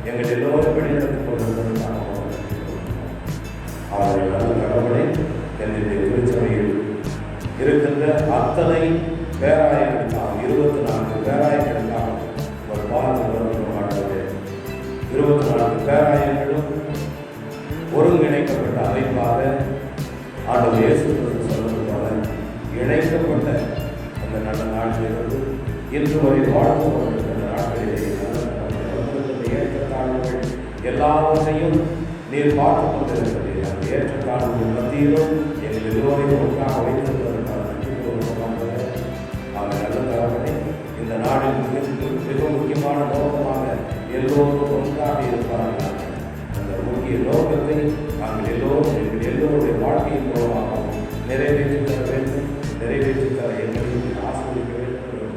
எங்கள் எல்லோரும் வழிநடத்திக் கொண்டிருக்கிறார்கள். அவர்கள் நல்ல கடவுளை தென்னிந்திய திருச்சபையில் இருக்கின்ற அத்தனை பேராயங்களுக்காக 24 பேராயங்களுக்காக ஒரு பாடல் 24 பேராயங்களும் ஒருங்கிணைக்கப்பட்ட அமைப்பாக ஆண்டவர் இயேசு கிறிஸ்து சொல்வது போல இணைக்கப்பட்ட அந்த நல்ல நாட்டிலிருந்து இன்று வரை வாழ்ந்து கொண்டிருக்கின்ற நாட்களிலே ஏற்றத்தாழ்வுகள் எல்லாவற்றையும் நீர் பார்த்து கொண்டிருக்கிறீர்கள். அந்த ஏற்றத்தாழ்வுகள் மத்தியிலும் எங்கள் எல்லோரையும் ஒன்றாக வைத்திருப்பதற்கான அவர் நல்ல தகவலை இந்த நாளில் மிக முக்கியமான நோக்கமாக எல்லோரும் ஒன்றாக இருப்பார்கள். அந்த முக்கிய நோக்கத்தை நாங்கள் எல்லோரும் எல்லோருடைய வாழ்க்கையின் மூலமாகவும் நிறைவேற்றி தர வேண்டும். நிறைவேற்றி தர எங்களையும் ஆசிரியக்க வேண்டும்.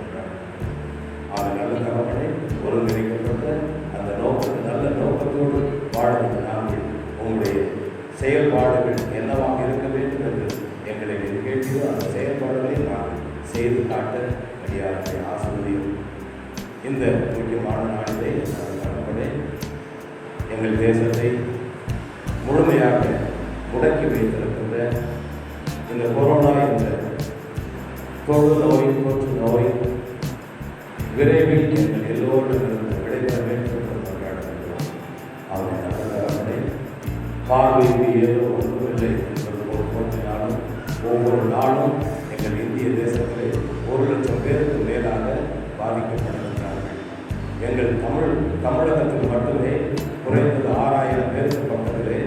இந்த முக்கியமான நாளிலே கடவுளே எங்கள் தேசத்தை முழுமையாக முடக்கி வைத்திருக்கின்ற இந்த கொரோனா என்ற தொற்று நோய் விரைவில் எங்கள் எல்லோரும் விடைபெற வேண்டும் என்று கொண்டாடுகிறோம். அவனை பார்வைக்கு ஏதோ ஒன்றுமில்லை என்பது ஒரு போட்டினாலும் ஒவ்வொரு நாளும் எங்கள் இந்திய தேசத்திலே 1,00,000 பேருக்கு மேலாக பாதிக்கப்படுகின்றார்கள். எங்கள் தமிழகத்தில் மட்டுமே குறைந்தது 6,000 பேருக்கு பக்கத்திலே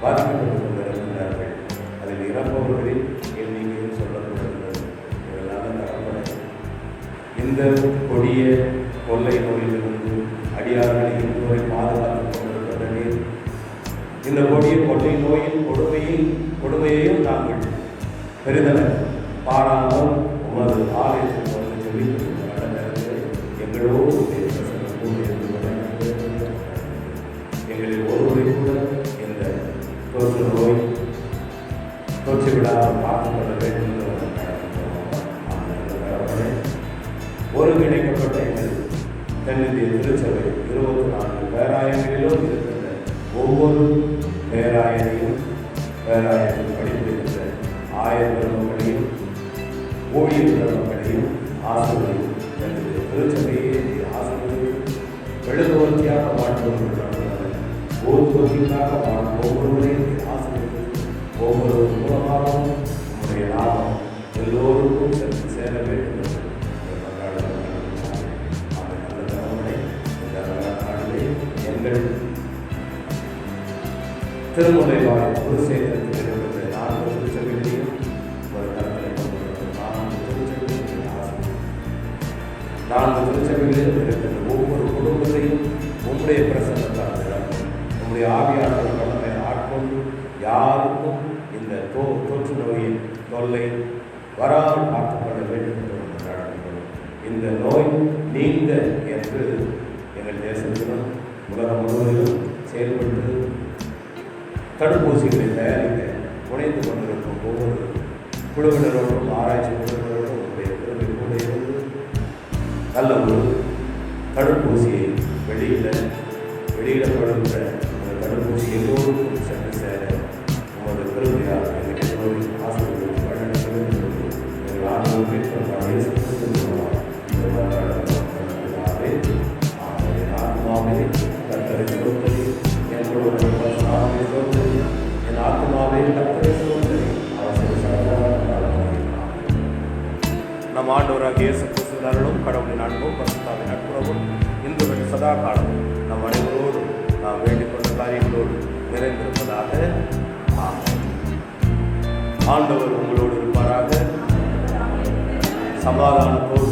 பாதிக்கப்பட்டு கொண்டிருக்கின்றார்கள். அதில் இறப்பவர்களின் எண்ணிக்கையும் சொல்லப்படுகிறது. இதனால் தரப்பட இந்த கொடிய கொள்ளை நோயிலிருந்து அடியார்களை இதுவரை பாதுகாத்துக் கொண்டிருக்கின்ற நீர் இந்த கொடிய கொள்ளை நோயின் கொடுமையையும் நாங்கள் பெரிதென பாராமல் உமது ஆலயத்தில் வந்து ஜெபித்து எங்களோடு எங்களில் ஒருவரை கூட இந்த தொற்று நோய் தொற்று விடாமல் பார்த்துக்கொள்ள வேண்டும் ஒருங்கிணைக்கப்பட்ட எங்கள் தென்னிந்திய திருச்சபை 24 பேராயங்களிலும் இருக்கின்ற ஒவ்வொரு பேராயனையும் பேராயத்தில் படித்திருக்கின்ற ஆயர் பெருமக்களையும் ஊழியர் பெருமக்களையும் ஆசிரியரையும் எங்களுடைய திருச்சபையே ஆசிரியர் எழுதுவத்தியாக மாற்றுவதற்காக ஊர்வத்திற்காக ஒவ்வொருவரையும் ஆசிரியர் ஒவ்வொரு மூலமாகவும் நம்முடைய லாபம் எல்லோருக்கும் சென்று சேர வேண்டும் என்று எங்கள் திருமுறைவாய் ஒரு சேதத்தில் இருக்கின்ற 4 திருச்சபைகளையும் ஒரு தரத்தை கொண்டிருக்கிற 4 திருச்சபைகளிலும் இருக்கின்ற ஒவ்வொரு குடும்பத்தையும் உங்களுடைய பிரசன்னத்தால் உங்களுடைய ஆவியாளர்கள் வல்லமை ஆட்கொண்டு யாருக்கும் இந்த தொற்று நோயின் தொல்லை வராமல் பார்த்துக்கொள்ள வேண்டும் என்று கொண்டாடுகிறோம். இந்த நோய் நீங்க என்று எங்கள் தேசத்திலும் உலகம் முழுவதிலும் செயல்பட்டு தடுப்பூசிகளை தயாரிக்க முனைந்து கொண்டிருக்கும் ஒவ்வொரு குழுவினரோடும் ஆராய்ச்சி குழுவினரோடும் உங்களுடைய திறமை கூட இருந்து நல்ல ஒரு தடுப்பூசியை வெளியிடப்படுகின்ற அந்த தடுப்பூசி எல்லோருக்கும் சென்று சேர உமது பெருமையாக எங்கள் எல்லோரும் ஆசிரியர்களுக்கு வழங்க வேண்டும் எங்கள் ஆண்டவர்கள் ஆத்மாவே கர்த்தரை சோதரி என்னோட சோதரி என் ஆத்மாவே கர்த்தரை சோதரி நம் ஆண்டவராக இயேசு கிறிஸ்துவின் கடவுளின் அன்பும் பரிசுத்தாவின் நட்புறவும் இன்று சதா காலமும் நம் அனைவரோடும் நாம் வேண்டிக் கொண்ட காரியங்களோடு நிறைந்திருப்பதாக. ஆண்டவர் உங்களோடு இருப்பாராக. சமாதானத்தோடு